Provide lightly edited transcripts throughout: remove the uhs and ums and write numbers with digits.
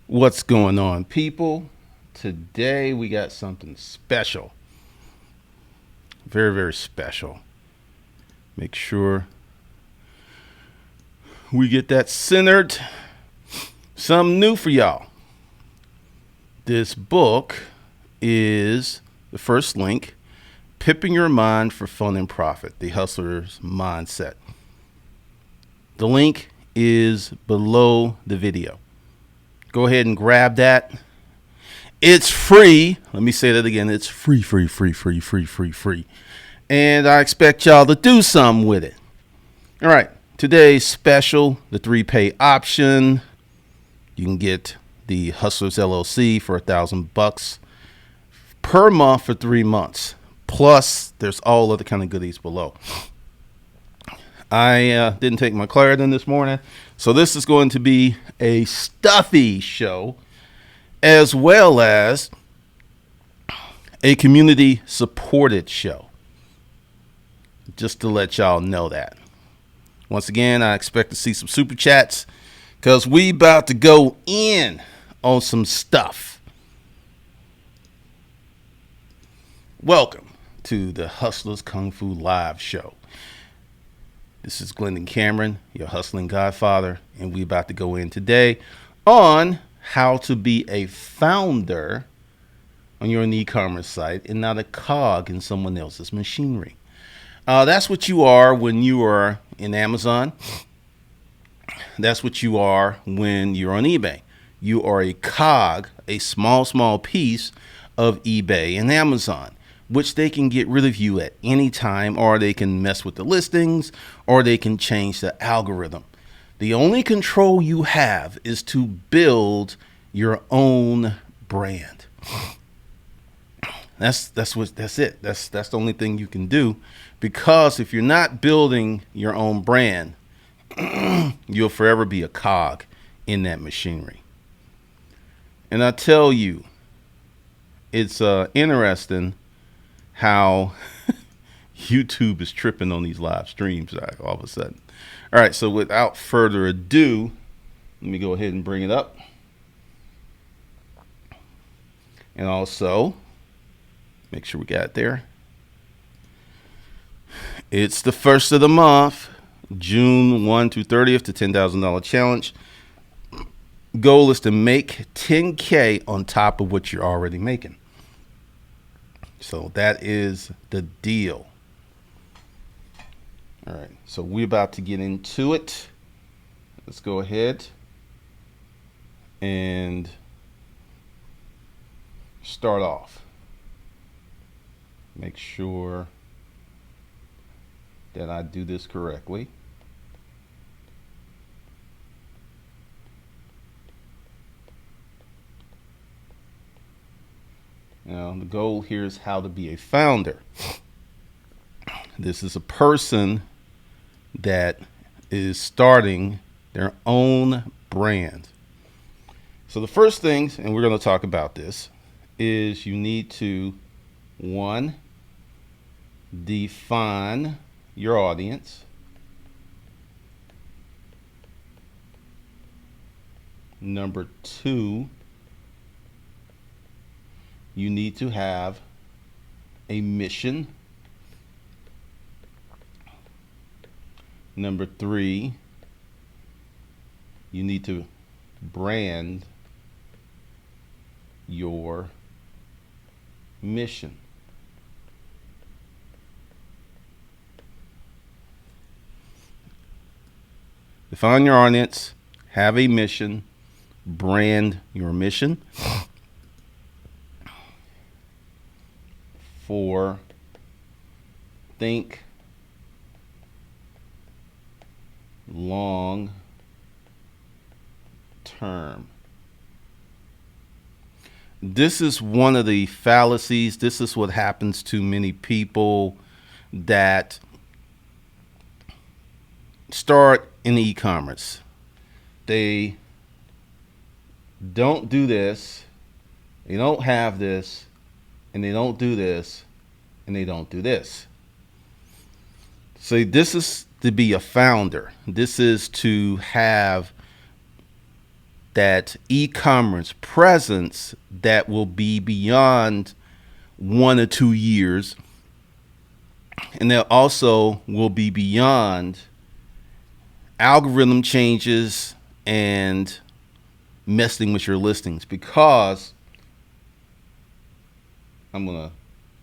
What's going on, people? Today we got something special. Very, very special. Make sure we get that centered. Something new for y'all. This book is the first link, Pipping Your Mind for Fun and Profit, The Hustler's Mindset. The link is below the video. Go ahead and grab that. It's free. Let me say that again. It's free. And I expect y'all to do something with it. All right. Today's special, the 3-pay option. You can get the Hustlers LLC for $1,000 per month for 3 months. Plus, there's all other kind of goodies below. I didn't take my Claritin this morning, so this is going to be a stuffy show, as well as a community supported show. Just to let y'all know that. Once again, I expect to see some super chats because we about to go in on some stuff. Welcome to the Hustlers Kung Fu Live show. This is Glendon Cameron, your hustling godfather, and we about to go in today on how to be a founder on your e-commerce site and not a cog in someone else's machinery. That's what you are when you are in Amazon. That's what you are when you're on eBay. You are a cog, a small piece of eBay and Amazon, which they can get rid of you at any time, or they can mess with the listings, or they can change the algorithm. The only control you have is to build your own brand. That's it. That's the only thing you can do, because if you're not building your own brand, you'll forever be a cog in that machinery. And I tell you, it's interesting how YouTube is tripping on these live streams all of a sudden. All right, so without further ado, let me go ahead and bring it up. And also, make sure we got it there. It's the first of the month, June 1 to 30th, the $10,000 challenge. Goal is to make $10K on top of what you're already making. So that is the deal. All right, so we're about to get into it. Let's go ahead and start off. Make sure that I do this correctly. Now, the goal here is how to be a founder. This is a person that is starting their own brand. So the first things, and we're going to talk about this, is you need to, one, define your audience. Number two, you need to have a mission. Number three, you need to brand your mission. Define your audience, have a mission, brand your mission. 4, think long term. This is one of the fallacies. This is what happens to many people that start in e-commerce. They don't do this, they don't have this, and they don't do this, and they don't do this. So this is to be a founder. This is to have that e-commerce presence that will be beyond 1 or 2 years. And there also will be beyond algorithm changes and messing with your listings, because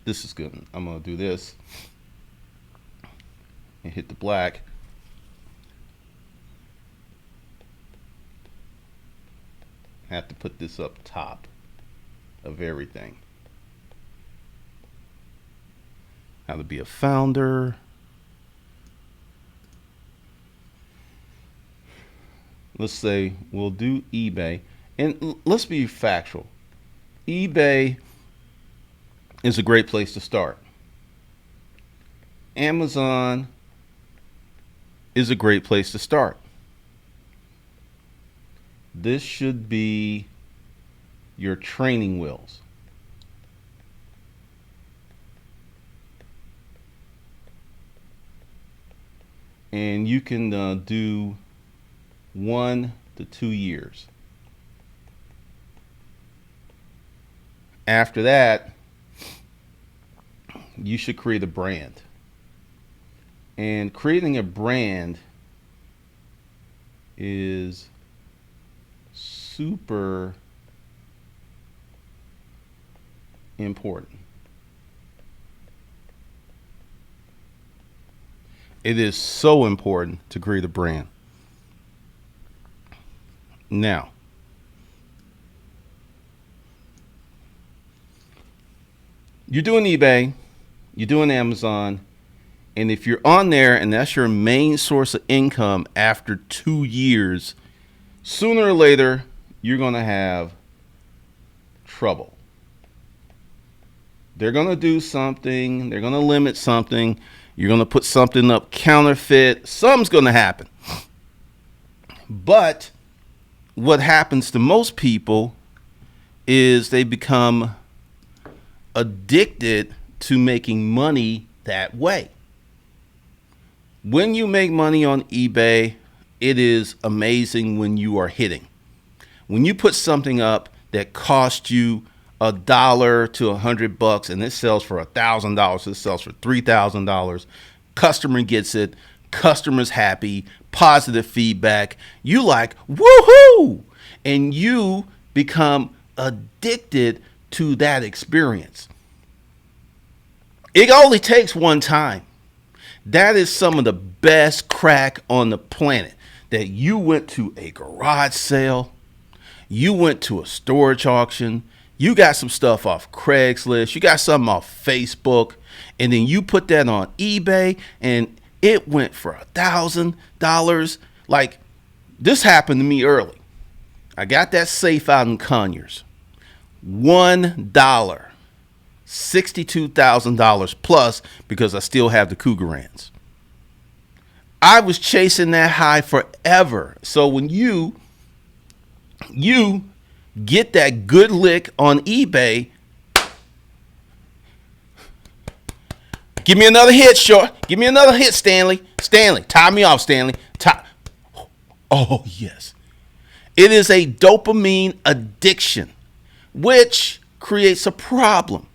this is good. I'm going to do this and hit the black. I have to put this up top of everything. How to be a founder. Let's say we'll do eBay. And let's be factual. eBay is a great place to start. Amazon is a great place to start. This should be your training wheels. And you can do 1 to 2 years. After that, you should create a brand. And creating a brand is super important. It is so important to create a brand. Now, you're doing eBay, you're doing Amazon, and if you're on there and that's your main source of income after 2 years, sooner or later, you're going to have trouble. They're going to do something. They're going to limit something. You're going to put something up counterfeit. Something's going to happen. But what happens to most people is they become addicted to making money that way. When you make money on eBay, it is amazing when you are hitting. When you put something up that costs you $1 to $100 and it sells for $1,000, it sells for $3,000, customer gets it, customer's happy, positive feedback, you like, woohoo! And you become addicted to that experience. It only takes one time. That is some of the best crack on the planet. That you went to a garage sale, you went to a storage auction, you got some stuff off Craigslist, you got something off Facebook, and then you put that on eBay and it went for $1,000. Like, this happened to me early. I got that safe out in Conyers. $1. $62,000 plus, because I still have the Cougarans. I was chasing that high forever. So when you get that good lick on eBay, give me another hit, short. Give me another hit, Stanley. Stanley, tie me off, Stanley. Oh, yes. It is a dopamine addiction, which creates a problem.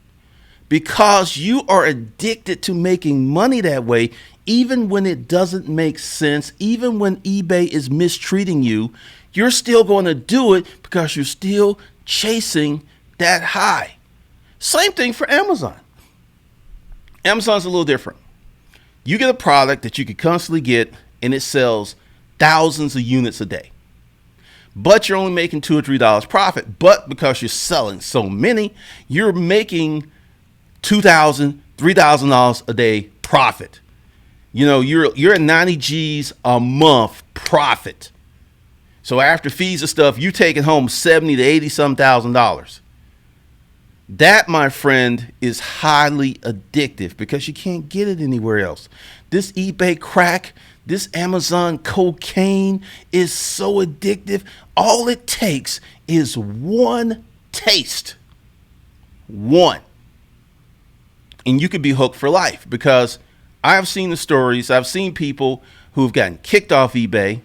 Because you are addicted to making money that way, even when it doesn't make sense, even when eBay is mistreating you, you're still going to do it because you're still chasing that high. Same thing for Amazon. Amazon's a little different. You get a product that you can constantly get and it sells thousands of units a day. But you're only making $2 or $3 profit. But because you're selling so many, you're making $2,000, $3,000 a day profit. You know, you're at 90 G's a month profit. So after fees and stuff, you taking home 70 to 80 some $1,000. That, my friend, is highly addictive because you can't get it anywhere else. This eBay crack, this Amazon cocaine is so addictive. All it takes is one taste. One. And you could be hooked for life, because I've seen the stories. I've seen people who've gotten kicked off eBay.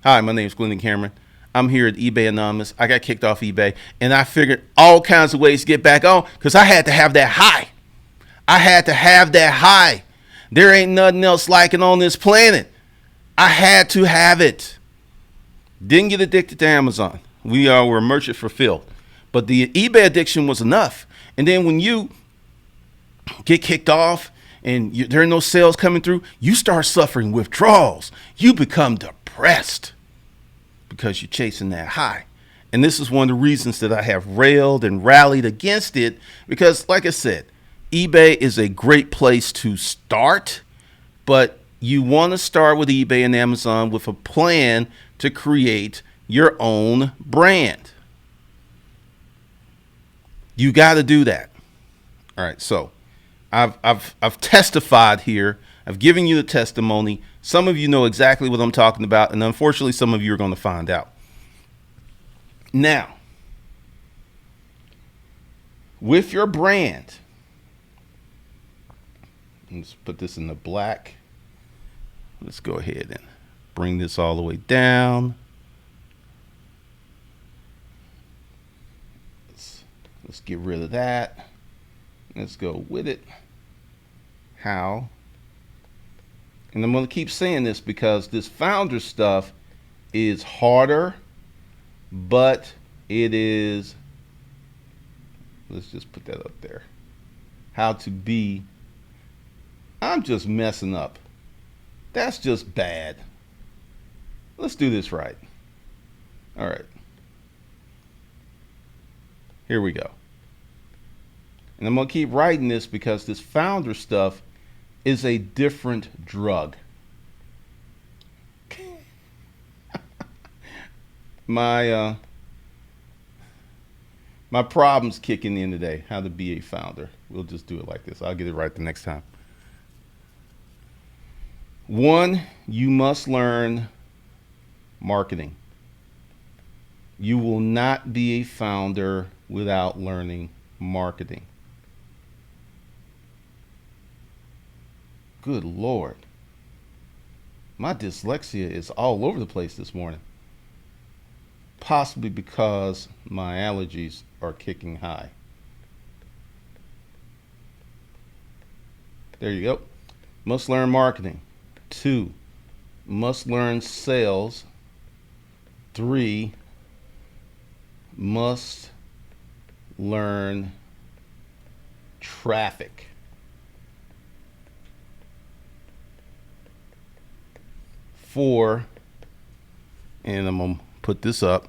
Hi, my name is Glendon Cameron. I'm here at eBay Anonymous. I got kicked off eBay, and I figured all kinds of ways to get back on because I had to have that high. I had to have that high. There ain't nothing else like it on this planet. I had to have it. Didn't get addicted to Amazon. We're merchant fulfilled. But the eBay addiction was enough. And then when you get kicked off and there are no sales coming through, you start suffering withdrawals. You become depressed because you're chasing that high. And this is one of the reasons that I have railed and rallied against it because, like I said, eBay is a great place to start, but you want to start with eBay and Amazon with a plan to create your own brand. You got to do that. All right, so I've testified here. I've given you the testimony. Some of you know exactly what I'm talking about, and unfortunately, some of you are going to find out. Now, with your brand, let's put this in the black. Let's go ahead and bring this all the way down. Let's get rid of that. Let's go with it. How? And I'm going to keep saying this because this founder stuff is harder, but it is, let's just put that up there. How to be, I'm just messing up. That's just bad. Let's do this right. All right. Here we go. And I'm going to keep writing this because this founder stuff is a different drug. My problem's kicking in today. How to be a founder. We'll just do it like this. I'll get it right the next time. 1, you must learn marketing. You will not be a founder without learning marketing. Good Lord. My dyslexia is all over the place this morning. Possibly because my allergies are kicking high. There you go. Must learn marketing. 2, must learn sales. 3, must learn traffic. 4, and I'm going to put this up.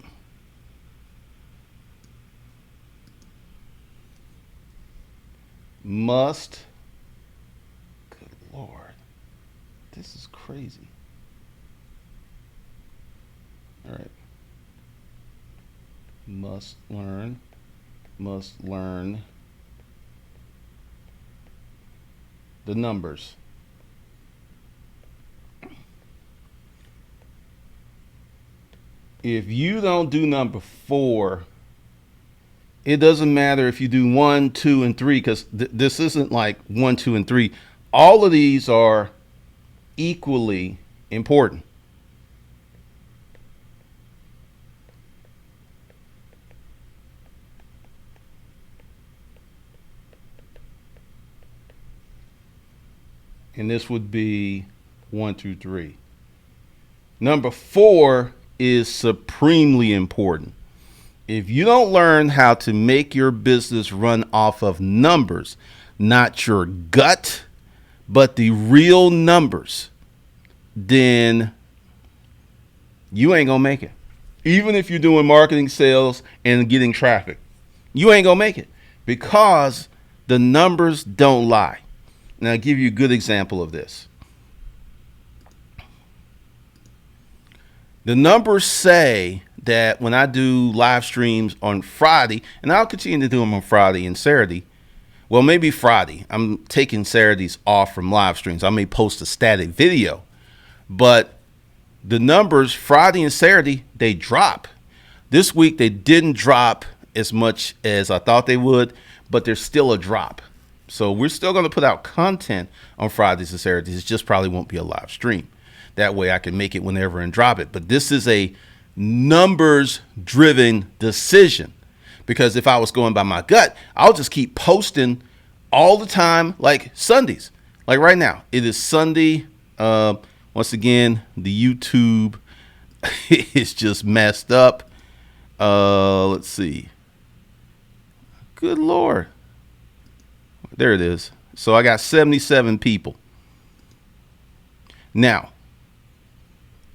Must, good Lord, this is crazy. All right. Must learn the numbers. If you don't do number 4, it doesn't matter if you do 1, 2, and 3, because this isn't like 1, 2, and 3. All of these are equally important. And this would be 1 through 3. Number 4 is supremely important. If you don't learn how to make your business run off of numbers, not your gut, but the real numbers, then you ain't gonna make it. Even if you're doing marketing, sales, and getting traffic, you ain't gonna make it because the numbers don't lie. Now, I'll give you a good example of this. The numbers say that when I do live streams on Friday, and I'll continue to do them on Friday and Saturday. Well, maybe Friday. I'm taking Saturdays off from live streams. I may post a static video, but the numbers Friday and Saturday, they drop. This week, they didn't drop as much as I thought they would, but there's still a drop. So we're still going to put out content on Fridays and Saturdays. It just probably won't be a live stream. That way I can make it whenever and drop it. But this is a numbers driven decision, because if I was going by my gut, I'll just keep posting all the time, like Sundays. Like right now, it is Sunday. Once again, the YouTube is just messed up. Let's see. Good Lord. There it is. So I got 77 people. Now,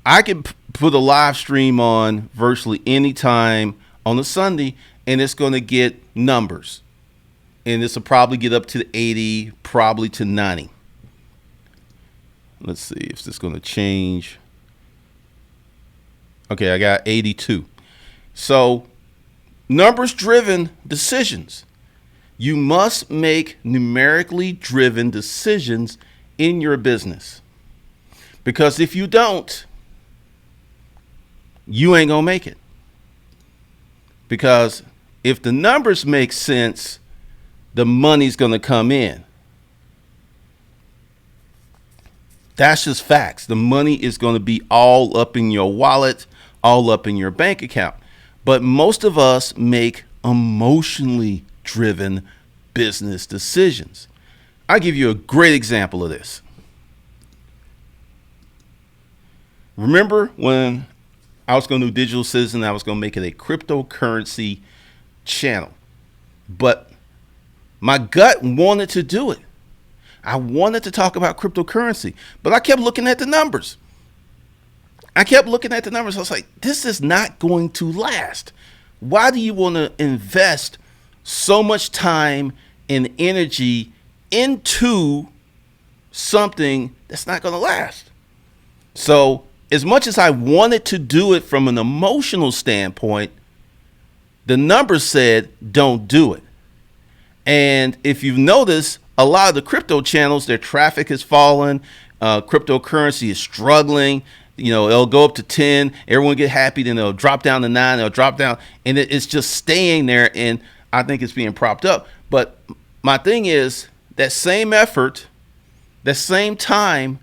I can put a live stream on virtually any time on a Sunday, and it's going to get numbers. And this will probably get up to 80, probably to 90. Let's see if this is going to change. Okay, I got 82. So, numbers driven decisions. You must make numerically driven decisions in your business. Because if you don't, you ain't going to make it. Because if the numbers make sense, the money's going to come in. That's just facts. The money is going to be all up in your wallet, all up in your bank account. But most of us make emotionally driven business decisions. I'll give you a great example of this. Remember when I was going to do Digital Citizen, I was going to make it a cryptocurrency channel. But my gut wanted to do it. I wanted to talk about cryptocurrency, but I kept looking at the numbers. I was like, this is not going to last. Why do you want to invest so much time and energy into something that's not going to last? So as much as I wanted to do it from an emotional standpoint, the numbers said, don't do it. And if you've noticed, a lot of the crypto channels, their traffic has fallen. Cryptocurrency is struggling. You know, it'll go up to 10. Everyone get happy. Then it'll drop down to 9. It'll drop down. And it's just staying there. And I think it's being propped up. But my thing is that same effort, that same time,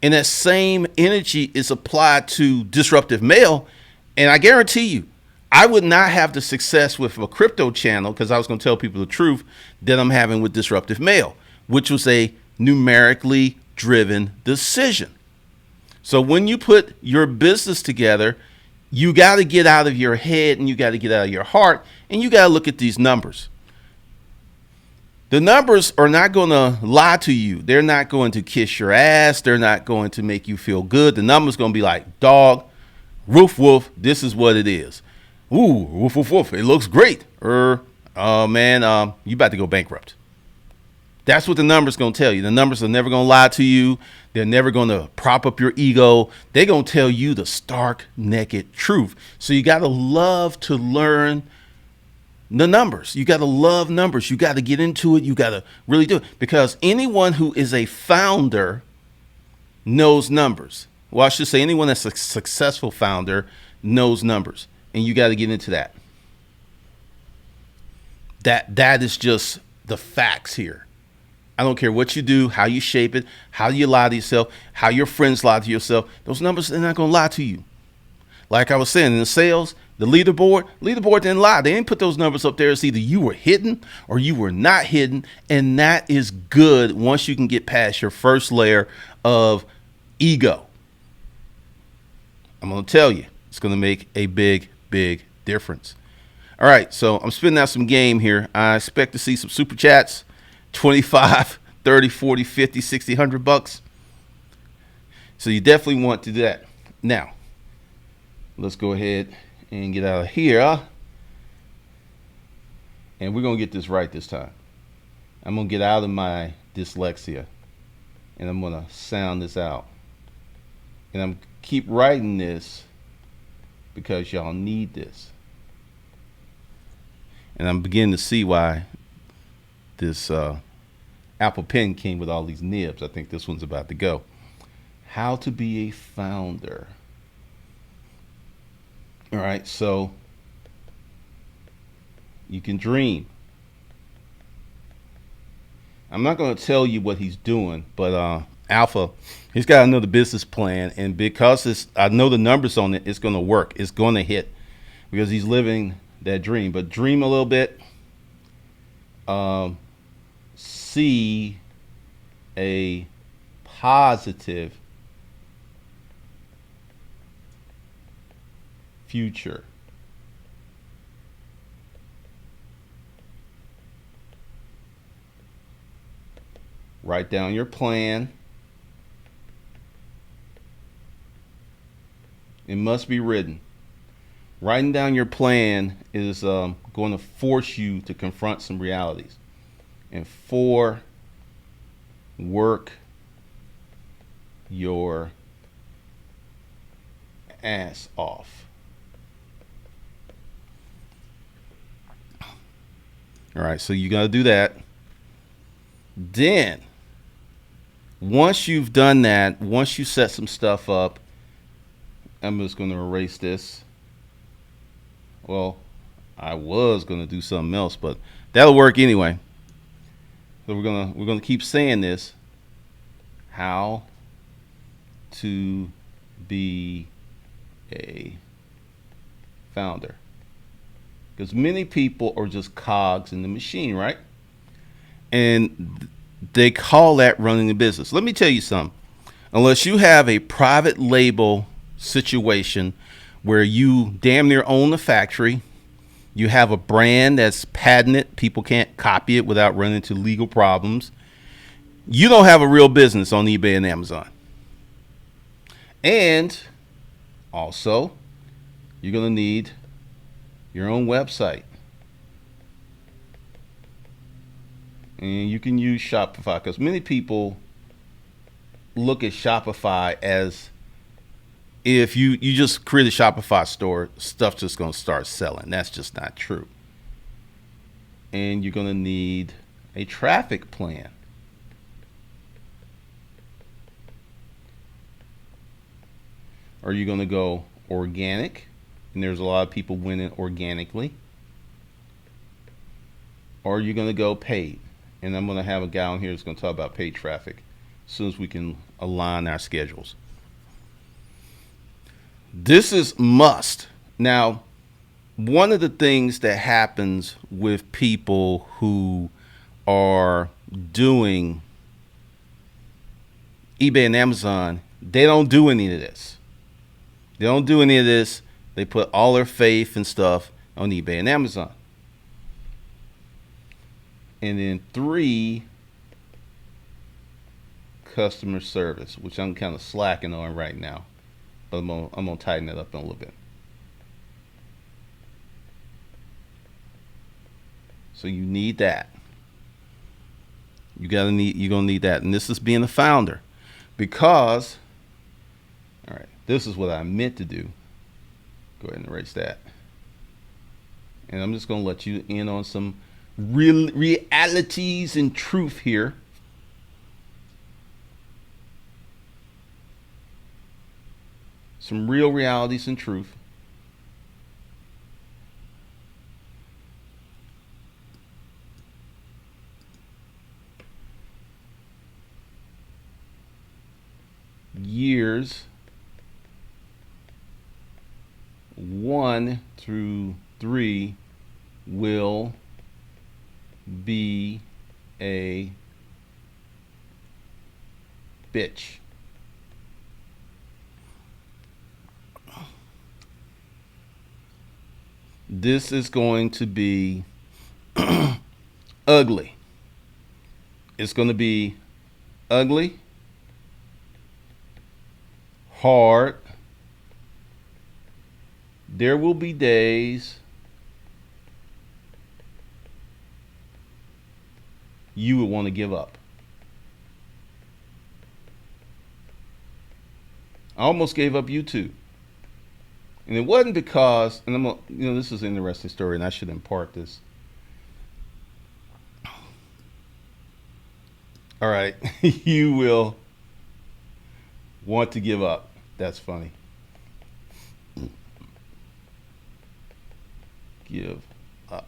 and that same energy is applied to disruptive mail. And I guarantee you, I would not have the success with a crypto channel, because I was going to tell people the truth, that I'm having with disruptive mail, which was a numerically driven decision. So when you put your business together, you got to get out of your head and you got to get out of your heart, and you got to look at these numbers. The numbers are not going to lie to you. They're not going to kiss your ass. They're not going to make you feel good. The numbers going to be like, dog, roof, woof, this is what it is. Ooh, woof, woof, woof. It looks great. Man, you about to go bankrupt. That's what the numbers going to tell you. The numbers are never going to lie to you. They're never going to prop up your ego. They're going to tell you the stark, naked truth. So you got to love to learn the numbers. You got to love numbers. You got to get into it. You got to really do it, because anyone who is a founder knows numbers. Well, I should say anyone that's a successful founder knows numbers. And you got to get into that. That is just the facts here. I don't care what you do, how you shape it, how you lie to yourself, how your friends lie to yourself. Those numbers, they're not going to lie to you. Like I was saying, in the sales, the leaderboard didn't lie. They didn't put those numbers up there. It's either you were hidden or you were not hidden. And that is good once you can get past your first layer of ego. I'm going to tell you, it's going to make a big difference. All right, so I'm spitting out some game here. I expect to see some super chats, 25, 30, 40, 50, 60, $100. So you definitely want to do that. Now, let's go ahead and get out of here. And we're going to get this right this time. I'm going to get out of my dyslexia, and I'm going to sound this out. And I'm keep writing this because y'all need this. And I'm beginning to see why this Apple Pen came with all these nibs. I think this one's about to go. How to be a founder. All right, so you can dream. I'm not going to tell you what he's doing, but Alpha, he's got another business plan, and because I know the numbers on it, it's going to work. It's going to hit because he's living that dream. But dream a little bit. See a positive future. Write down your plan. It must be written. Writing down your plan is going to force you to confront some realities. And 4, work your ass off. All right, so you got to do that. Then, once you've done that, once you set some stuff up, I'm just going to erase this. Well, I was going to do something else, but that'll work anyway. So we're gonna keep saying this. How to be a founder. Because many people are just cogs in the machine, right? And they call that running a business. Let me tell you something. Unless you have a private label situation where you damn near own the factory, you have a brand that's patented, people can't copy it without running into legal problems, you don't have a real business on eBay and Amazon. And also, you're going to need your own website. And you can use Shopify because many people look at Shopify as if you just create a Shopify store, stuff's just going to start selling. That's just not true. And you're going to need a traffic plan. Are you going to go organic? And there's a lot of people winning organically. Or are you going to go paid? And I'm going to have a guy on here that's going to talk about paid traffic as soon as we can align our schedules. This is must. Now, one of the things that happens with people who are doing eBay and Amazon, they don't do any of this. They don't do any of this. They put all their faith and stuff on eBay and Amazon. And then 3, customer service, which I'm kind of slacking on right now. But I'm gonna tighten it up in a little bit. So you need that. You're gonna need that. And this is being a founder. Because, all right, this is what I meant to do. Go ahead and erase that. And I'm just gonna let you in on some realities and truth here. Some real realities and truth. Years 1 through 3 will be a bitch. This is going to be ugly. It's going to be ugly, hard. There will be days you would want to give up. I almost gave up YouTube. And it wasn't because, and this is an interesting story, and I should impart this. All right, you will want to give up. That's funny. Give up.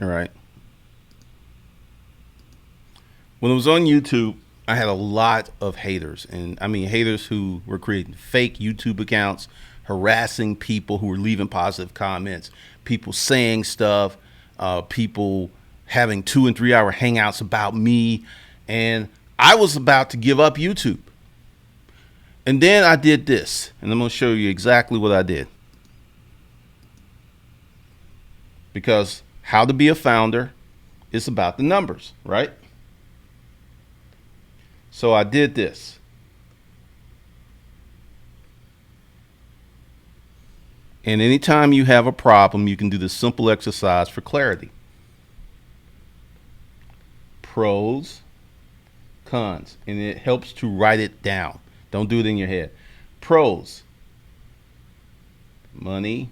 All right. When it was on YouTube, I had a lot of haters, and I mean haters who were creating fake YouTube accounts, harassing people who were leaving positive comments, people saying stuff, people having 2 and 3 hour hangouts about me, and I was about to give up YouTube. And then I did this, and I'm going to show you exactly what I did. Because how to be a founder is about the numbers, right? So I did this. And anytime you have a problem, you can do this simple exercise for clarity. Pros, cons, and it helps to write it down. Don't do it in your head. Pros: money,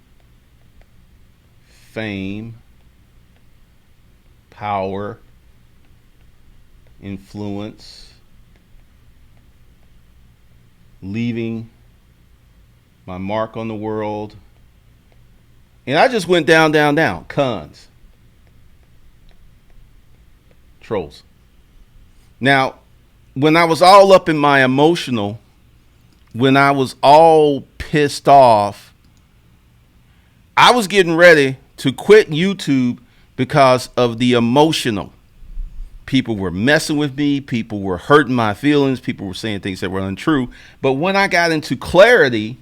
fame, power, influence, leaving my mark on the world. And I just went down, down, down. Cons. Trolls. Now, when I was all up in my emotional, when I was all pissed off, I was getting ready to quit YouTube because of the emotional. People were messing with me. People were hurting my feelings. People were saying things that were untrue. But when I got into clarity,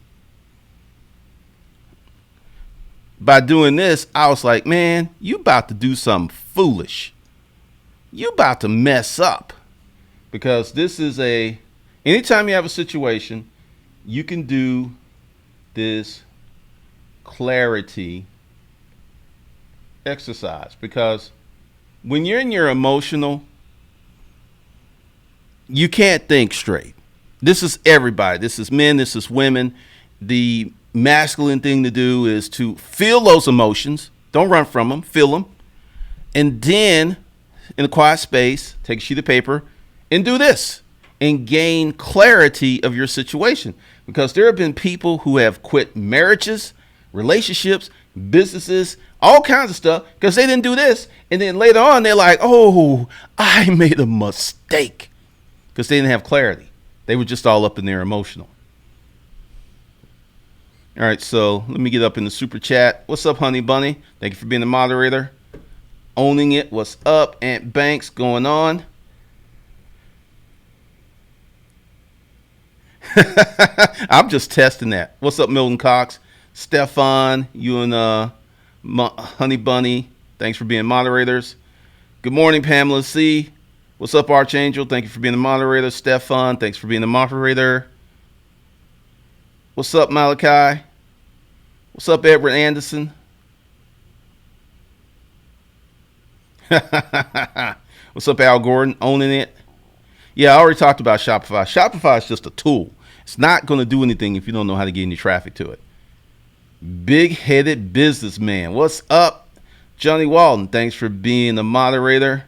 by doing this, I was like, man, you about to do something foolish. You about to mess up. Because this is anytime you have a situation, you can do this clarity exercise. Because when you're in your emotional, you can't think straight. This is everybody. This is men. This is women. The masculine thing to do is to feel those emotions. Don't run from them. Feel them. And then, in a quiet space, take a sheet of paper and do this and gain clarity of your situation. Because there have been people who have quit marriages, relationships, businesses, all kinds of stuff because they didn't do this. And then later on, they're like, oh, I made a mistake because they didn't have clarity. They were just all up in their emotional. All right, so let me get up in the super chat. What's up, Honey Bunny? Thank you for being the moderator. Owning it. What's up, Aunt Banks? Going on? I'm just testing that. What's up, Milton Cox? Stefan, you and Honey Bunny, thanks for being moderators. Good morning, Pamela C. What's up, Archangel? Thank you for being the moderator. Stefan, thanks for being the moderator. What's up, Malachi? What's up, Edward Anderson? What's up, Al Gordon? Owning it. Yeah, I already talked about Shopify. Shopify is just a tool. It's not going to do anything if you don't know how to get any traffic to it. Big-headed businessman. What's up, Johnny Walton? Thanks for being the moderator.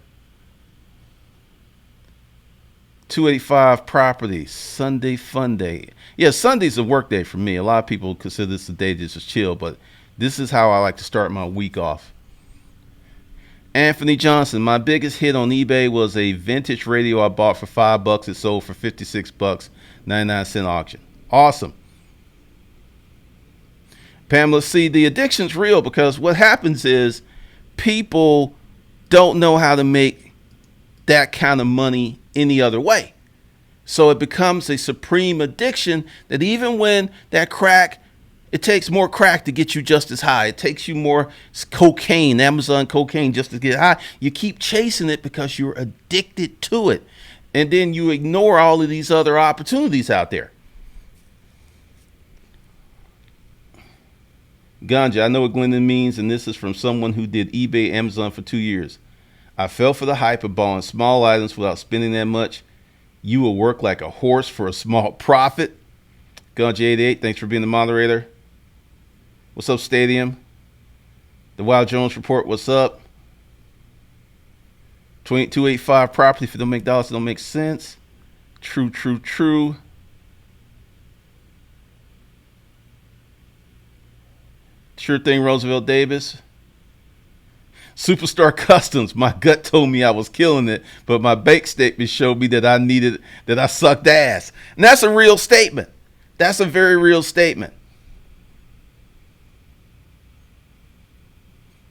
285 Properties. Sunday Fun Day. Yeah, Sunday's a work day for me. A lot of people consider this a day to just chill, but this is how I like to start my week off. Anthony Johnson, my biggest hit on eBay was a vintage radio I bought for $5. It sold for $56, 99-cent auction. Awesome. Pamela C, the addiction's real because what happens is people don't know how to make that kind of money any other way. So it becomes a supreme addiction that even when that crack, it takes more crack to get you just as high. It takes you more cocaine, Amazon cocaine, just to get high. You keep chasing it because you're addicted to it. And then you ignore all of these other opportunities out there. Ganja, I know what Glendon means, and this is from someone who did eBay, Amazon for 2 years. I fell for the hype of buying small items without spending that much. You will work like a horse for a small profit. Ganja88, thanks for being the moderator. What's up, Stadium? The Wild Jones Report, what's up? 285 Property, if it don't make dollars, it don't make sense. True, true, true. Sure thing, Roosevelt Davis. Superstar Customs. My gut told me I was killing it, but my bank statement showed me that I sucked ass. And that's a real statement. That's a very real statement.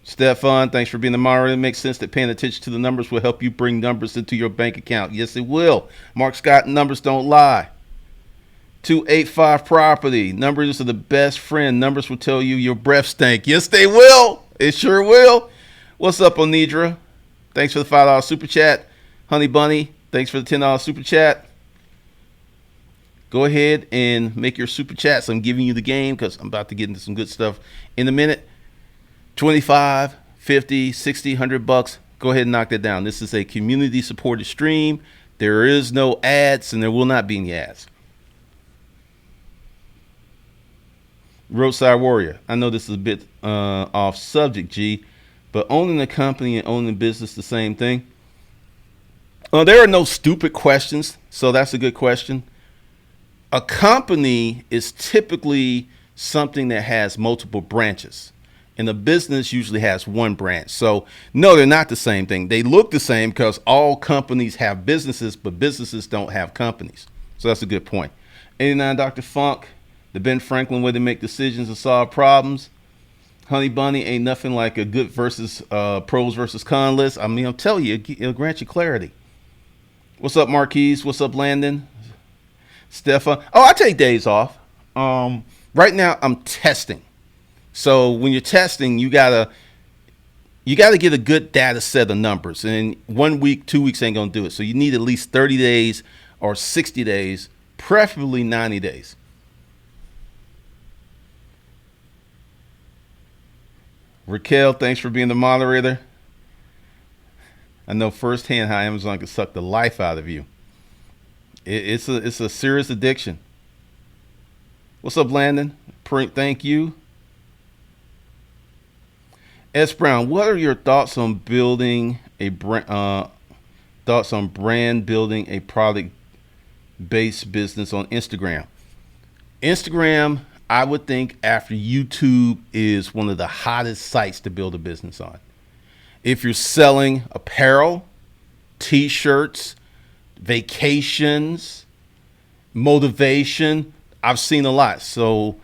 Stefan, thanks for being the moderator. It makes sense that paying attention to the numbers will help you bring numbers into your bank account. Yes, it will. Mark Scott, numbers don't lie. 285 property. Numbers are the best friend. Numbers will tell you your breath stink. Yes, they will. It sure will. What's up, Onidra? Thanks for the $5 super chat. Honey Bunny, thanks for the $10 super chat. Go ahead and make your super chats. I'm giving you the game because I'm about to get into some good stuff in a minute. 25, 50, 60, $100. Go ahead and knock that down. This is a community supported stream. There is no ads and there will not be any ads. Roadside Warrior. I know this is a bit off subject, G, but owning a company and owning a business, the same thing. There are no stupid questions, so that's a good question. A company is typically something that has multiple branches, and a business usually has one branch. So, no, they're not the same thing. They look the same because all companies have businesses, but businesses don't have companies. So that's a good point. 89 Dr. Funk. The Ben Franklin way to make decisions and solve problems. Honey Bunny, ain't nothing like a good versus pros versus con list. I mean, I'm telling you, it'll grant you clarity. What's up, Marquise? What's up, Landon? Stefan. Oh, I take days off. Right now, I'm testing. So when you're testing, you gotta get a good data set of numbers. And 1 week, 2 weeks ain't gonna do it. So you need at least 30 days or 60 days, preferably 90 days. Raquel, thanks for being the moderator. I know firsthand how Amazon can suck the life out of you. It's a serious addiction. What's up, Landon? Thank you. S. Brown, what are your thoughts on building a brand building a product-based business on Instagram? Instagram, I would think after YouTube, is one of the hottest sites to build a business on. If you're selling apparel, t-shirts, vacations, motivation, I've seen a lot. So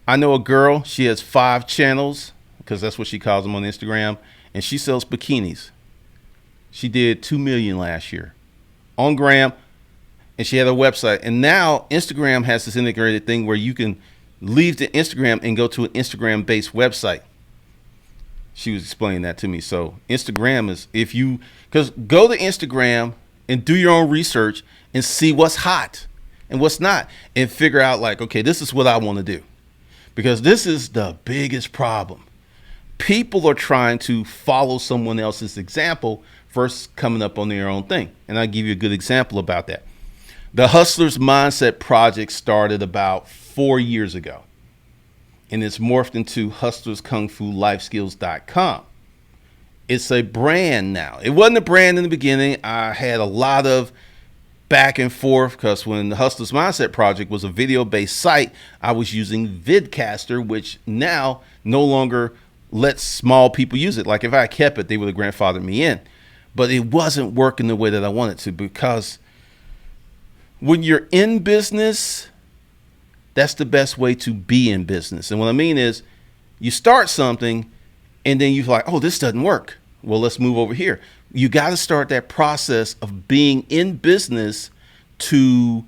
I know a girl, she has 5 channels because that's what she calls them on Instagram, and she sells bikinis. She did 2 million last year on Gram, and she had a website. And now Instagram has this integrated thing where you can leave the Instagram and go to an Instagram-based website. She was explaining that to me. So Instagram is, because go to Instagram and do your own research and see what's hot and what's not, and figure out like, okay, this is what I want to do. Because this is the biggest problem. People are trying to follow someone else's example versus coming up on their own thing. And I'll give you a good example about that. The Hustler's Mindset Project started about 4 years ago, and it's morphed into hustlerskungfulifeskills.com. It's a brand now. It wasn't a brand in the beginning. I had a lot of back and forth because when the Hustler's Mindset Project was a video-based site, I was using Vidcaster, which now no longer lets small people use it. Like if I kept it, they would have grandfathered me in. But it wasn't working the way that I wanted to, because when you're in business, that's the best way to be in business. And what I mean is, you start something and then you're like, oh, this doesn't work. Well, let's move over here. You got to start that process of being in business to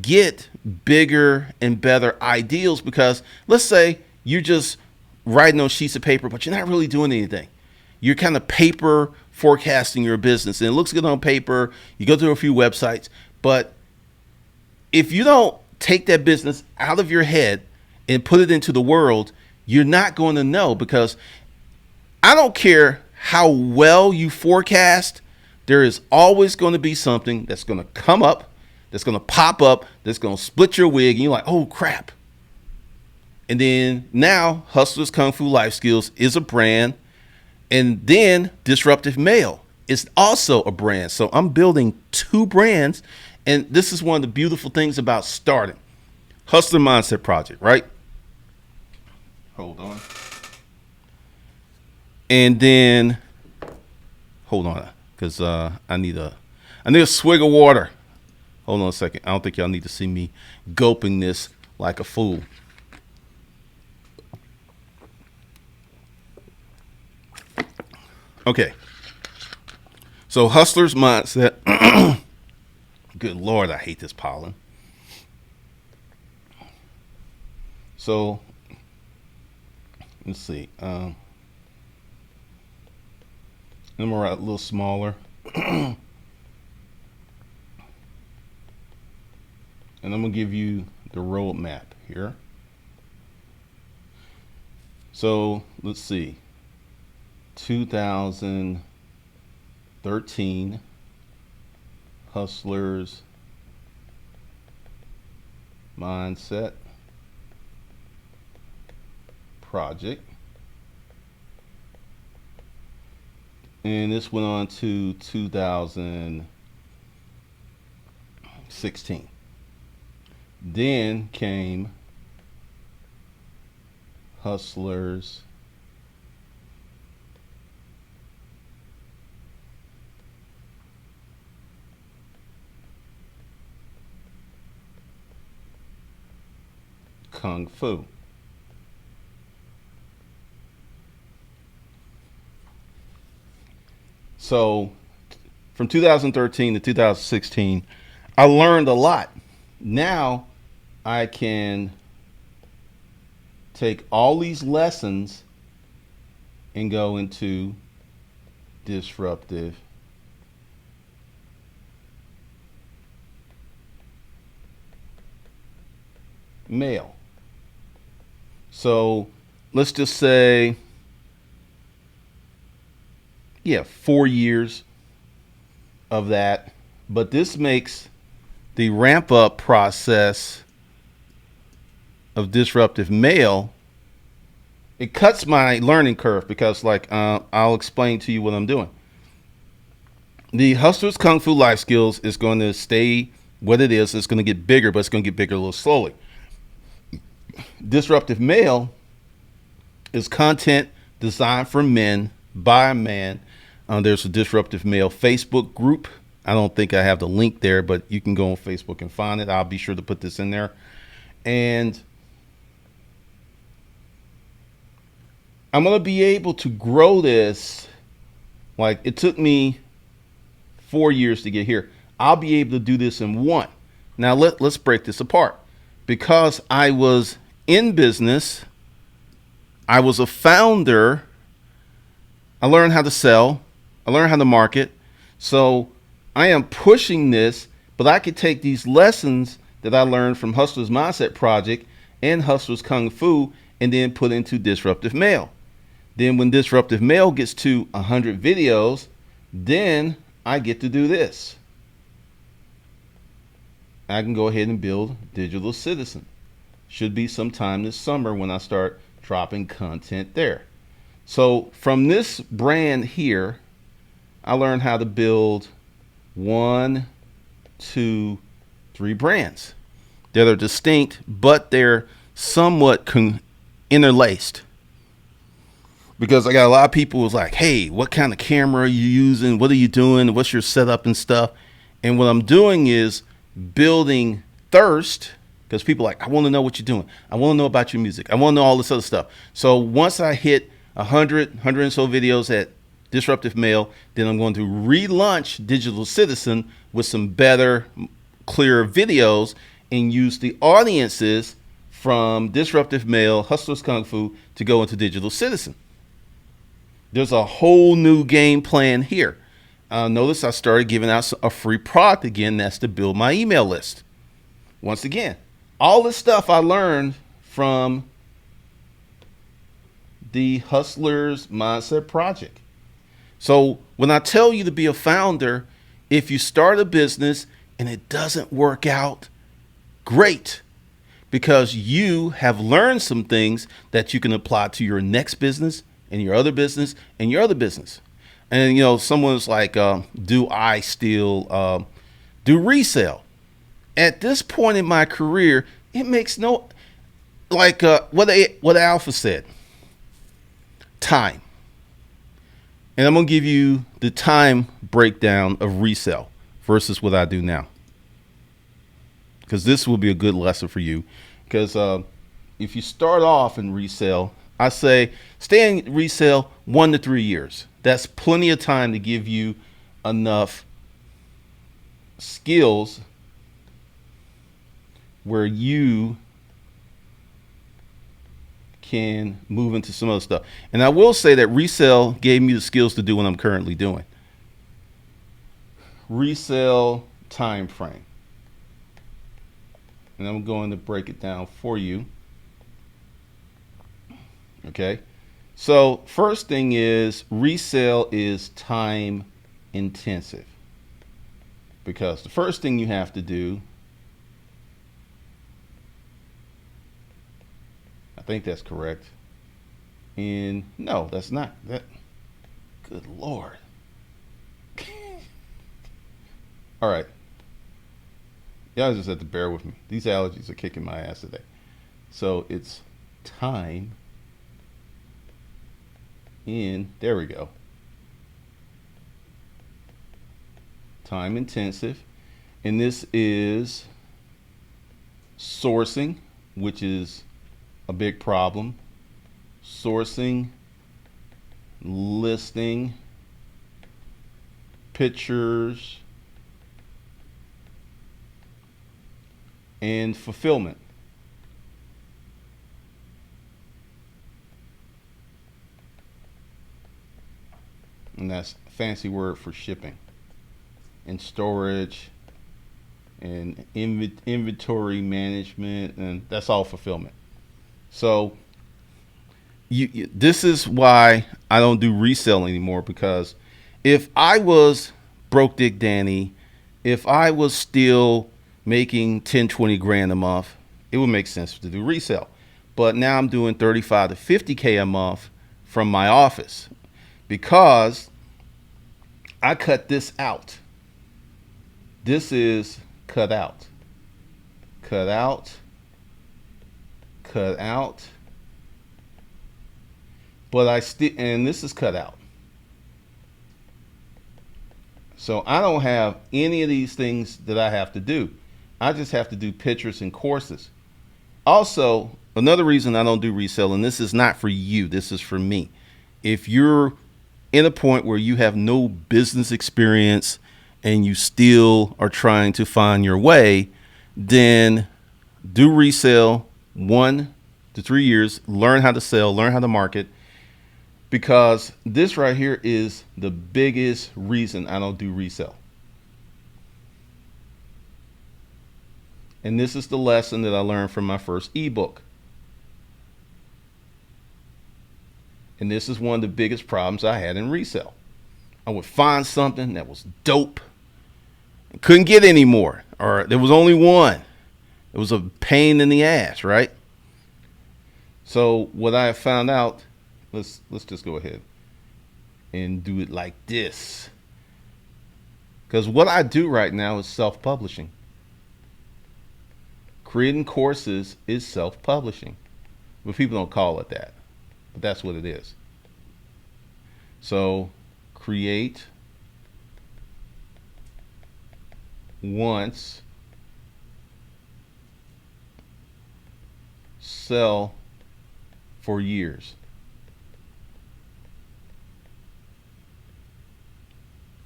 get bigger and better ideals. Because let's say you're just writing on sheets of paper, but you're not really doing anything. You're kind of paper forecasting your business, and it looks good on paper. You go through a few websites, but if you don't take that business out of your head and put it into the world, you're not going to know. Because I don't care how well you forecast, there is always going to be something that's going to come up, that's going to pop up, that's going to split your wig, and you're like, oh crap. And then now Hustlers Kung Fu Life Skills is a brand, and then Disruptive Mail is also a brand. So I'm building 2 brands. And this is one of the beautiful things about starting. Hustler Mindset Project, right? Hold on. And then Hold on, because I need a swig of water. Hold on a second. I don't think y'all need to see me gulping this like a fool. Okay. So hustler's mindset. Good Lord, I hate this pollen. So let's see. I'm gonna write a little smaller. And I'm gonna give you the roadmap here. So let's see. 2013 hustlers mindset project, and this went on to 2016. Then came hustlers Kung Fu. So from 2013 to 2016, I learned a lot. Now I can take all these lessons and go into disruptive mail. So let's just say, 4 years of that. But this makes the ramp up process of disruptive mail, it cuts my learning curve because I'll explain to you what I'm doing. The Hustlers Kung Fu Life Skills is going to stay what it is. It's going to get bigger, but it's going to get bigger a little slowly. Disruptive mail is content designed for men by a man. There's a Disruptive Mail Facebook group. I don't think I have the link there, but you can go on Facebook and find it. I'll be sure to put this in there. And I'm going to be able to grow this. Like, it took me 4 years to get here. I'll be able to do this in one. Now, let's break this apart. Because I was in business, I was a founder, I learned how to sell, I learned how to market. So I am pushing this, but I could take these lessons that I learned from Hustlers Mindset Project and Hustlers Kung Fu and then put into Disruptive Mail. Then when Disruptive Mail gets to 100 videos, then I get to do this. I can go ahead and build Digital Citizen. Should be sometime this summer when I start dropping content there. So from this brand here, I learned how to build 1, 2, 3 brands that are distinct, but they're somewhat interlaced. Because I got a lot of people who's like, hey, what kind of camera are you using? What are you doing? What's your setup and stuff? And what I'm doing is building thirst, because people are like, I want to know what you're doing. I want to know about your music. I want to know all this other stuff. So once I hit 100 and so videos at Disruptive Mail, then I'm going to relaunch Digital Citizen with some better, clearer videos and use the audiences from Disruptive Mail, Hustlers Kung Fu to go into Digital Citizen. There's a whole new game plan here. Notice I started giving out a free product again. That's to build my email list. Once again, all this stuff I learned from the Hustlers Mindset Project. So when I tell you to be a founder, if you start a business and it doesn't work out, great, because you have learned some things that you can apply to your next business and your other business and your other business. And, someone's like, do I still do resale? At this point in my career, it makes no, what, what Alpha said, time. And I'm going to give you the time breakdown of resale versus what I do now, because this will be a good lesson for you. Because if you start off in resale, I say stay in resale 1 to 3 years. That's plenty of time to give you enough skills where you can move into some other stuff. And I will say that resale gave me the skills to do what I'm currently doing. Resale time frame. And I'm going to break it down for you. Okay. So first thing is, resale is time intensive, because the first thing you have to do, I think that's correct. And no, that's not. That. Good Lord. All right. Y'all just have to bear with me. These allergies are kicking my ass today. So it's time in, there we go. Time intensive. And this is sourcing, which is a big problem. Sourcing, listing, pictures, and fulfillment. And that's a fancy word for shipping and storage and inventory management, and that's all fulfillment. So this is why I don't do resale anymore, because if I was broke Dick Danny, if I was still making 10, 20 grand a month, it would make sense to do resale. But now I'm doing 35 to 50K a month from my office, because I cut this out. This is cut out, cut out, cut out. But I still, and this is cut out. So I don't have any of these things that I have to do. I just have to do pictures and courses. Also, another reason I don't do resale, and this is not for you, this is for me. If you're in a point where you have no business experience and you still are trying to find your way, then do resale 1 to 3 years, learn how to sell, learn how to market, because this right here is the biggest reason I don't do resale. And this is the lesson that I learned from my first ebook. And this is one of the biggest problems I had in resale. I would find something that was dope, couldn't get any more, or there was only one. It was a pain in the ass, right? So what I have found out, let's just go ahead and do it like this. Because what I do right now is self-publishing. Creating courses is self-publishing, but people don't call it that. But that's what it is. So create once, sell for years.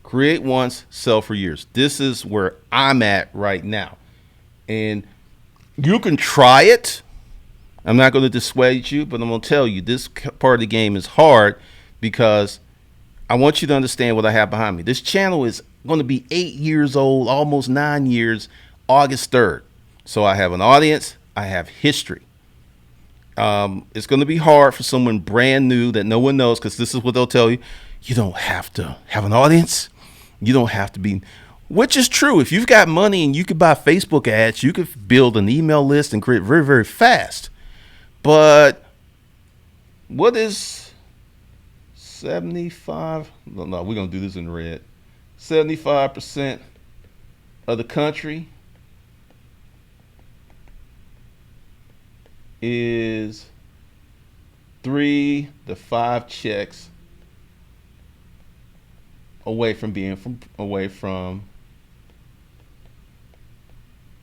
Create once, sell for years. This is where I'm at right now. And you can try it. I'm not going to dissuade you, but I'm going to tell you this part of the game is hard, because I want you to understand what I have behind me. This channel is going to be 8 years old, almost 9 years, August 3rd. So I have an audience. I have history. It's going to be hard for someone brand new that no one knows, because this is what they'll tell you. You don't have to have an audience. You don't have to be, which is true. If you've got money and you could buy Facebook ads, you could build an email list and create very, very fast. But what is 75? No, we're going to do this in red. 75% of the country is 3 to 5 checks away from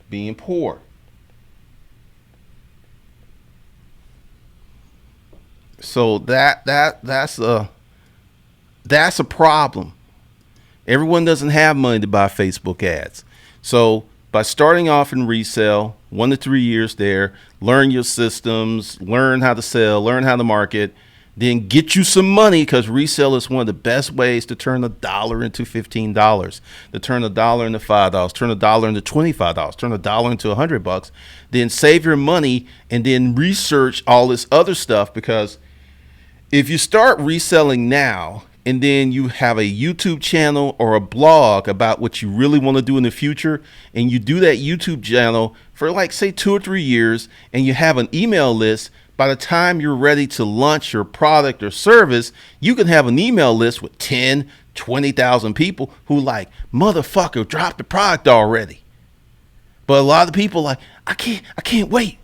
being poor. So that's a problem. Everyone doesn't have money to buy Facebook ads. So by starting off in resale, 1 to 3 years there, learn your systems, learn how to sell, learn how to market, then get you some money, because resale is one of the best ways to turn $1 into $15, to turn $1 into $5, turn $1 into $25, turn $1 into $100. Then save your money and then research all this other stuff, because if you start reselling now and then you have a YouTube channel or a blog about what you really want to do in the future, and you do that YouTube channel for like say 2 or 3 years, and you have an email list, by the time you're ready to launch your product or service, you can have an email list with 10, 20,000 people who like, motherfucker, drop the product already. But a lot of people like, I can't wait.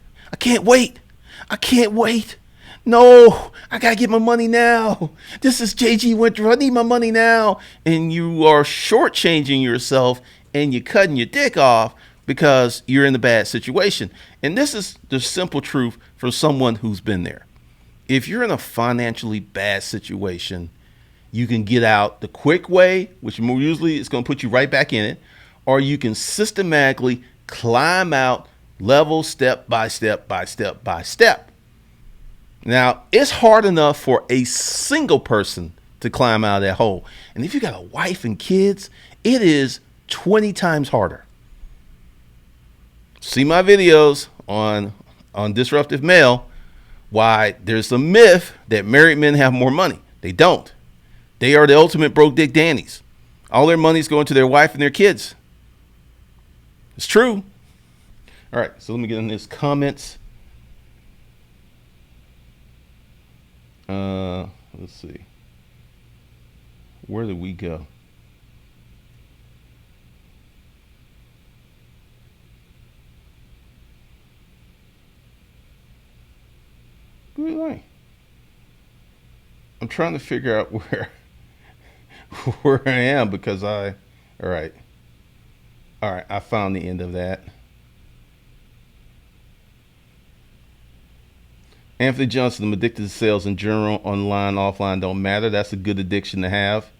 No, I gotta get my money now. This is JG Winter. I need my money now. And you are shortchanging yourself and you're cutting your dick off because you're in a bad situation. And this is the simple truth from someone who's been there. If you're in a financially bad situation, you can get out the quick way, which more usually is going to put you right back in it, or you can systematically climb out level step by step by step by step. Now, it's hard enough for a single person to climb out of that hole. And if you got a wife and kids, it is 20 times harder. See my videos on Disruptive Male, why there's a myth that married men have more money. They don't. They are the ultimate broke dick dandies. All their money's going to their wife and their kids. It's true. All right, so let me get in this comments. Let's see. Where did we go? Really? I'm trying to figure out where I am, because all right, I found the end of that. Anthony Johnson, I'm addicted to sales in general. Online, offline don't matter. That's a good addiction to have.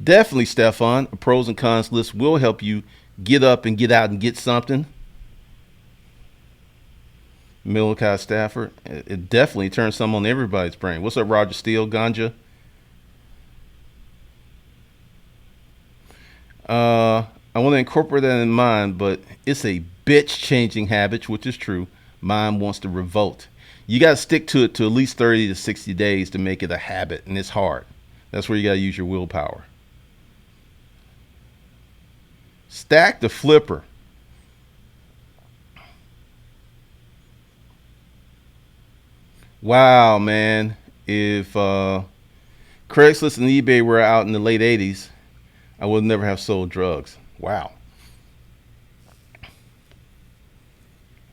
Definitely, Stefan. A pros and cons list will help you get up and get out and get something. Milikai Stafford. It definitely turns some on everybody's brain. What's up, Roger Steele? Ganja. I want to incorporate that in mine, but it's a bitch changing habit, which is true. Mine wants to revolt. You got to stick to it to at least 30 to 60 days to make it a habit, and it's hard. That's where you got to use your willpower. Stack the flipper. Wow, man. If Craigslist and eBay were out in the late 80s, I would never have sold drugs. Wow.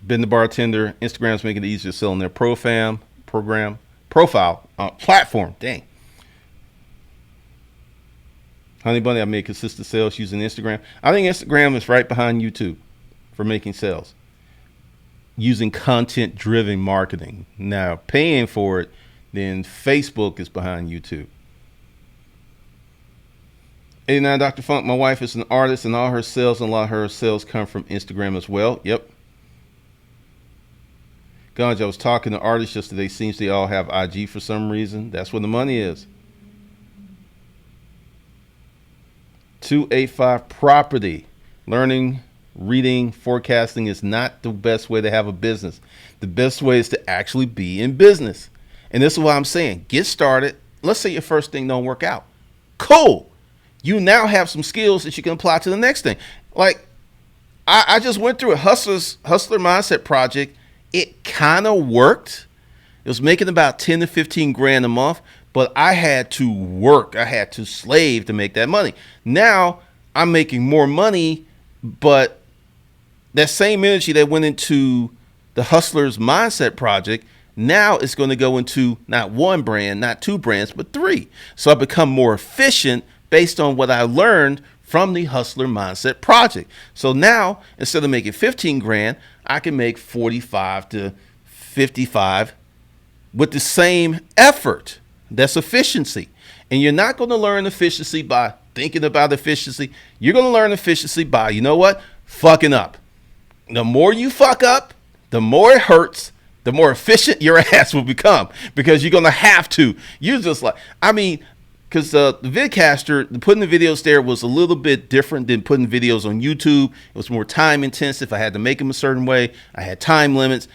Been the bartender. Instagram's making it easier to sell on their profile platform. Dang. Honey Bunny, I made consistent sales using Instagram. I think Instagram is right behind YouTube for making sales. Using content-driven marketing. Now, paying for it, then Facebook is behind YouTube. 89 Dr. Funk, my wife is an artist, and all her sales and a lot of her sales come from Instagram as well. Yep. Ganja, I was talking to artists yesterday. Seems they all have IG for some reason. That's where the money is. 285 property. Learning, reading, forecasting is not the best way to have a business. The best way is to actually be in business. And this is what I'm saying. Get started. Let's say your first thing don't work out. Cool. You now have some skills that you can apply to the next thing. Like, I just went through a hustler mindset project. It kind of worked. It was making about 10 to 15 grand a month, but I had to work. I had to slave to make that money. Now I'm making more money, but that same energy that went into the hustler's mindset project Now it's going to go into not one brand, not two brands, but three. So I become more efficient based on what I learned from the Hustler Mindset Project. So now instead of making 15 grand, I can make 45 to 55 with the same effort. That's efficiency. And you're not going to learn efficiency by thinking about efficiency. You're going to learn efficiency by, you know what? Fucking up. The more you fuck up, the more it hurts, the more efficient your ass will become, because you're going to have to. You're just like, I mean, because the vidcaster, putting the videos there was a little bit different than putting videos on YouTube. It was more time intensive. I had to make them a certain way. I had time limits.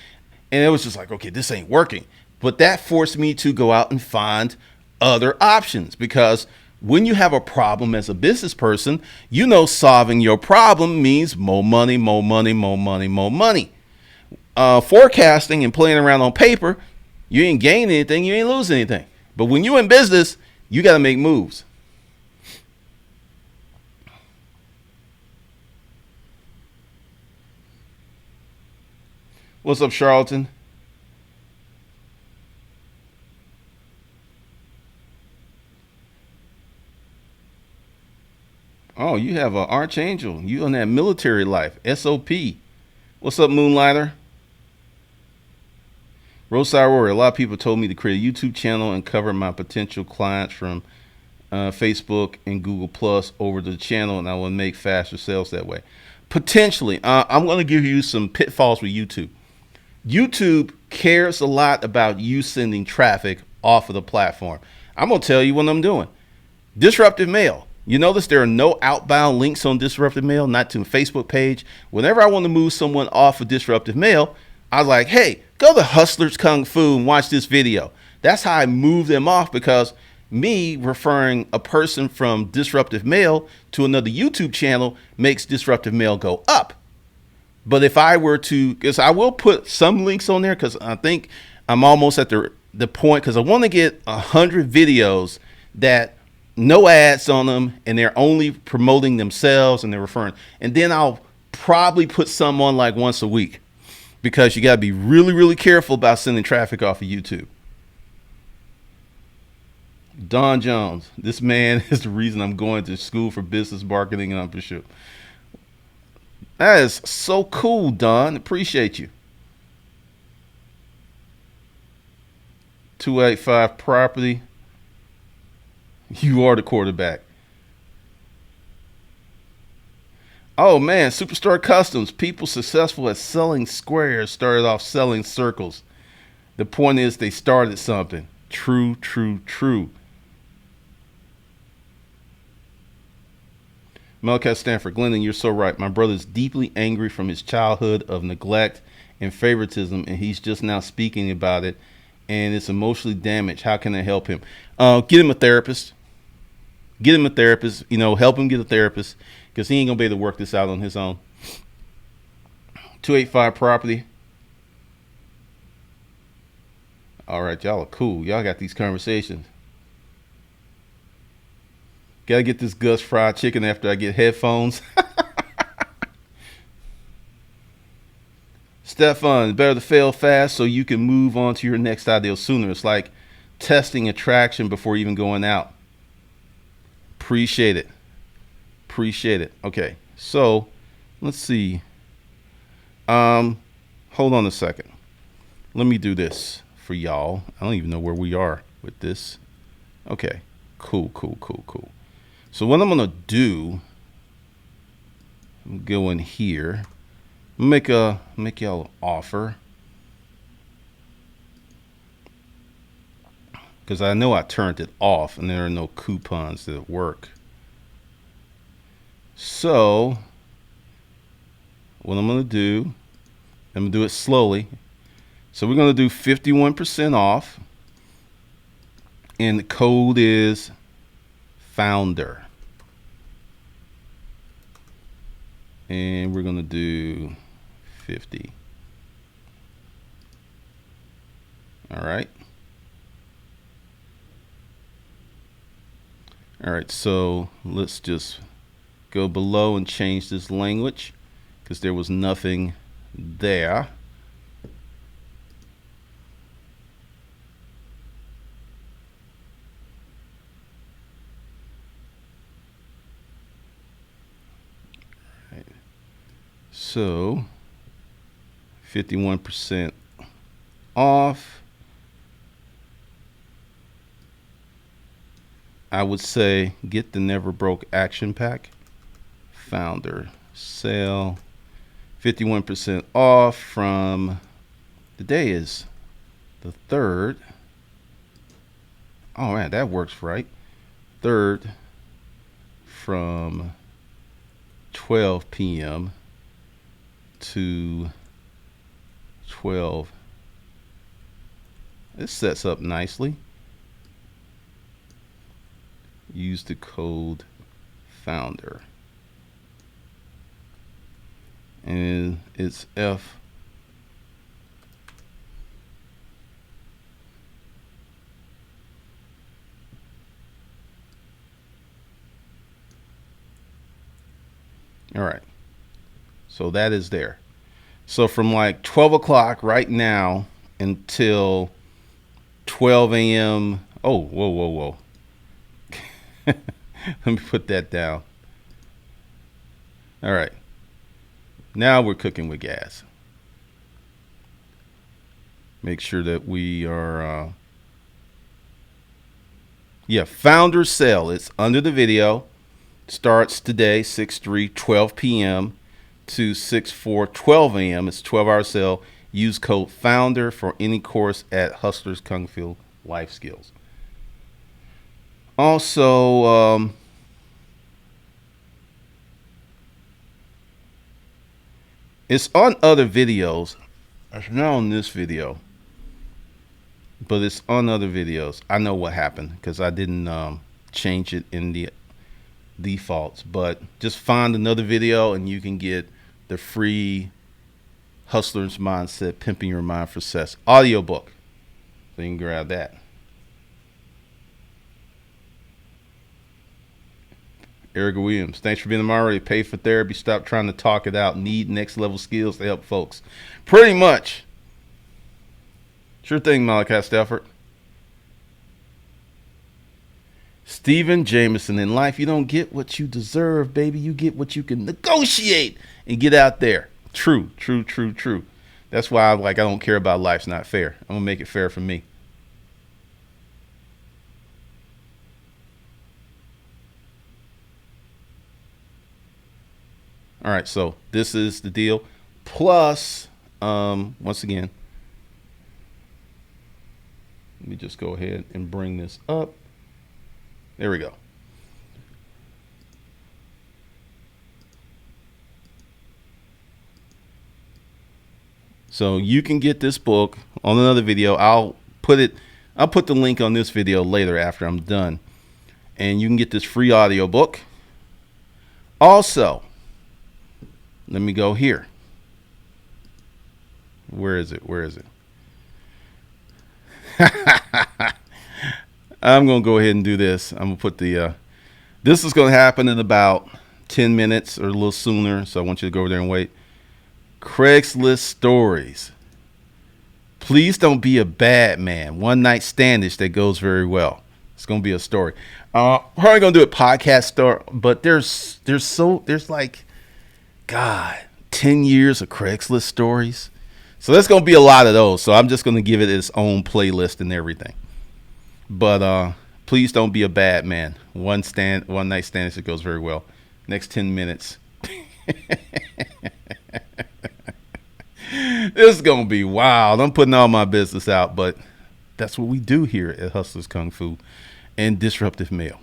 And it was just like, okay, this ain't working. But that forced me to go out and find other options, because when you have a problem as a business person, you know, solving your problem means more money, more money, more money, more money. Forecasting and playing around on paper, you ain't gain anything, you ain't lose anything. But when you're in business, you got to make moves. What's up, Charlton? Oh, you have an archangel. You on that military life. SOP. What's up, Moonlighter? Roadside Warrior. A lot of people told me to create a YouTube channel and cover my potential clients from Facebook and Google Plus over to the channel, and I will make faster sales that way. Potentially. I'm going to give you some pitfalls with YouTube. YouTube cares a lot about you sending traffic off of the platform. I'm going to tell you what I'm doing. Disruptive mail. You notice there are no outbound links on Disruptive Mail, not to a Facebook page. Whenever I want to move someone off of Disruptive Mail, I was like, hey, go to Hustlers Kung Fu and watch this video. That's how I move them off, because me referring a person from Disruptive Mail to another YouTube channel makes Disruptive Mail go up. But if I were to, because I will put some links on there, because I think I'm almost at the point, because I want to get 100 videos that no ads on them, and they're only promoting themselves and they're referring. And then I'll probably put some on like once a week, because you got to be really, really careful about sending traffic off of YouTube. Don Jones, this man is the reason I'm going to school for business marketing and entrepreneurship. That is so cool, Don. Appreciate you. 285 property. You are the quarterback. Oh man, Superstar Customs. People successful at selling squares started off selling circles. The point is they started something. True, true, true. Melcat Stanford. Glendon, you're so right. My brother is deeply angry from his childhood of neglect and favoritism, and he's just now speaking about it, and it's emotionally damaged. How can I help him? Get him a therapist. Get him a therapist. You know, help him get a therapist, because he ain't going to be able to work this out on his own. 285 property. All right, y'all are cool. Y'all got these conversations. Got to get this Gus fried chicken after I get headphones. Stefan, it's better to fail fast so you can move on to your next ideal sooner. It's like testing attraction before even going out. Appreciate it. Appreciate it. Okay, so let's see. Hold on a second. Let me do this for y'all. I don't even know where we are with this. Okay, cool. So what I'm gonna do, I'm going here. Make y'all an offer, because I know I turned it off and there are no coupons that work. So what I'm gonna do, I'm gonna do it slowly. So we're gonna do 51% off, and the code is founder. And we're going to do 50. All right. All right, so let's just go below and change this language, because there was nothing there. So 51% off. I would say get the Never Broke Action Pack. Founder sale. 51% off from, the day is the 3rd. Oh man, that works right. 3rd from 12 p.m. to 12. This sets up nicely. Use the code founder. And it's F. All right. So that is there. So from like 12 o'clock right now until 12 a.m. Oh, whoa, whoa, whoa. Let me put that down. All right. Now we're cooking with gas. Make sure that we are, founder sale. It's under the video. Starts today, 6/3, 12 p.m. to 6/4, 12 a.m. It's a 12-hour sale. Use code founder for any course at Hustlers Kung Fu Life Skills. Also, it's on other videos. It's not on this video, but it's on other videos. I know what happened because I didn't change it in the defaults, but just find another video and you can get the free Hustler's Mindset, Pimping Your Mind for Success audiobook. So you can grab that. Erica Williams, thanks for being a moderator. Pay for therapy. Stop trying to talk it out. Need next level skills to help folks. Pretty much. Sure thing, Malachi Stafford. Stephen Jameson, in life, you don't get what you deserve, baby. You get what you can negotiate and get out there. True, true, true, true. That's why I don't care about life's not fair. I'm going to make it fair for me. All right, so this is the deal. Plus, once again, let me just go ahead and bring this up. There we go. So you can get this book on another video. I'll put the link on this video later after I'm done. And you can get this free audio book. Also, let me go here. Where is it? I'm going to go ahead and do this. I'm going to put this is going to happen in about 10 minutes or a little sooner. So I want you to go over there and wait. Craigslist stories. Please don't be a bad man. One night standish that goes very well. It's going to be a story. Probably going to do a podcast story, but there's like, God, 10 years of Craigslist stories. So there's going to be a lot of those. So I'm just going to give it its own playlist and everything. But please don't be a bad man. One night standish that goes very well. Next 10 minutes. This is going to be wild. I'm putting all my business out, but that's what we do here at Hustlers Kung Fu and Disruptive Mail.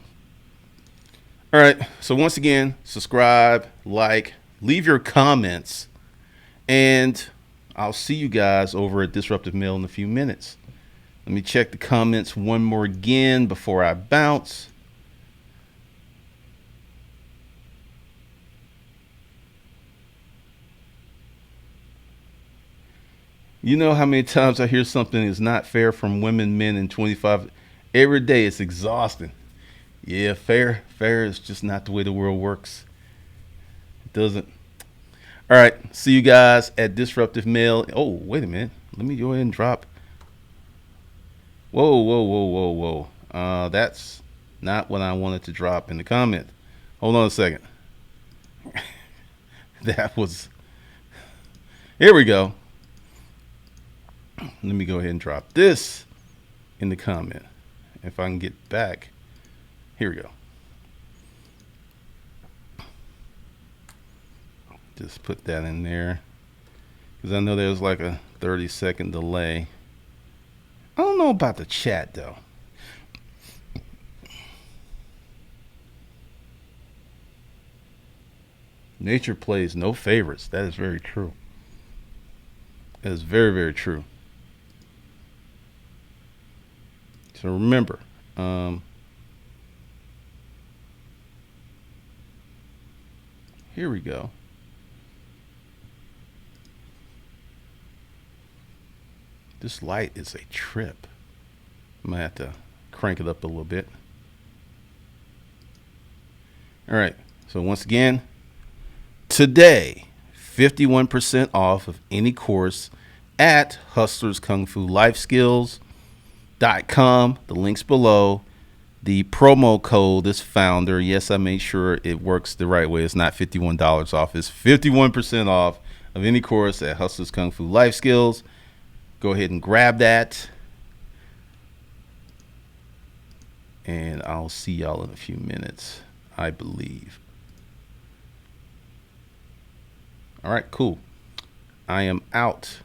All right. So once again, subscribe, like, leave your comments, and I'll see you guys over at Disruptive Mail in a few minutes. Let me check the comments one more again before I bounce. You know how many times I hear something is not fair from women, men, and 25 every day? It's exhausting. Yeah, fair is just not the way the world works. It doesn't. All right, see you guys at Disruptive Mail. Oh, wait a minute. Let me go ahead and drop. Whoa. That's not what I wanted to drop in the comment. Hold on a second. That was Here we go. Let me go ahead and drop this in the comment. If I can get back. Here we go. Just put that in there. Because I know there's like a 30-second delay. I don't know about the chat though. Nature plays no favorites. That is very true. That is very, very true. So remember, here we go. This light is a trip. I'm gonna have to crank it up a little bit. All right. So once again, today, 51% off of any course at hustlerskungfulifeskills.com. The link's below. The promo code is founder. Yes, I made sure it works the right way. It's not $51 off. It's 51% off of any course at Hustlers Kung Fu Life Skills. Go ahead and grab that. And I'll see y'all in a few minutes, I believe. All right, cool. I am out.